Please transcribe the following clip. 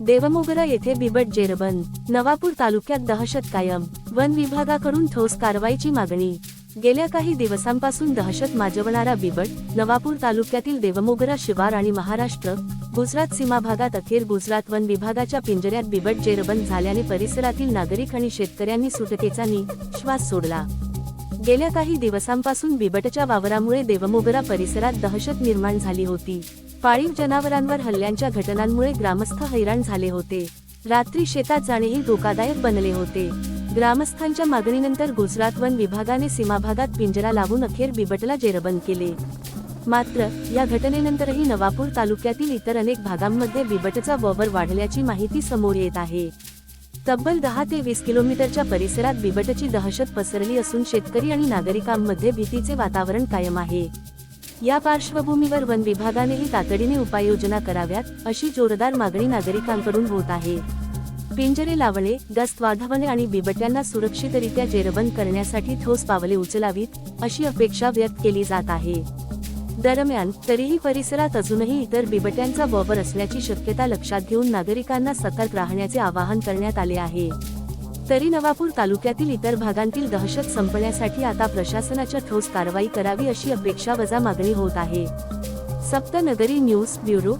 देवमोगरा येथे बिबट जेरबंद, नवापूर तालुक्यात दहशत कायम, वन विभागाकडून ठोस कारवाईची मागणी। गेल्या काही दिवसांपासून दहशत माजवणारा बिबट नवापूर तालुक्यातील देवमोगरा शिवार आणि महाराष्ट्र गुजरात सीमा भागात अखेर गुजरात वन विभागाच्या पिंजऱ्यात बिबट जेरबंद झाल्याने परिसरातील नागरिक आणि शेतकऱ्यांनी सुटकेचा श्वास सोडला। गेल्या काही दिवसांपासून बिबटच्या वावरामुळे देवमोगरा परिसरात दहशत निर्माण झाली होती। पाळीव जनावरांवर हल्ल्यांच्या घटनांमुळे ग्रामस्थ हैराण झाले होते। रात्री शेतात जाणेही धोकादायक बनले होते। ग्रामस्थांच्या मागणीनंतर गुजरात वन विभागाने सीमाभागात पिंजरा लावून अखेर बिबटला जेरबंद केले। मात्र या घटनेनंतरही नवापूर तालुक्यातील इतर अनेक भागांमध्ये बिबटचा वावर वाढल्याची माहिती समोर येत आहे। तब्बल 10 ते 20 किलोमीटरच्या परिसरात बिबटची दहशत पसरली असून शेतकरी आणि नागरिकांमध्ये भीतीचे वातावरण कायम आहे। या पार्श्वभूमीवर वन विभागानेही तातडीने उपाययोजना कराव्यात अशी जोरदार मागणी नागरिकांकडून होत आहे। पिंजरे लावणे, गस्त वाढवणे आणि बिबट्यांना सुरक्षितरित्या जेरबंद करण्यासाठी ठोस पावले उचलावीत अशी अपेक्षा व्यक्त केली जात आहे। दरम्यान तरीही परिसरात अजूनही इतर बिबट्यांचा वावर असल्याची शक्यता लक्षात घेऊन नागरिकांना सतर्क राहण्याचे आवाहन करण्यात आले आहे। तरी नवापूर तालुक्यातील इतर भागांतील दहशत संपण्यासाठी आता प्रशासनाच्या ठोस कारवाई करावी अशी अपेक्षा वजा मागणी होत आहे। सप्तनगरी न्यूज ब्युरो।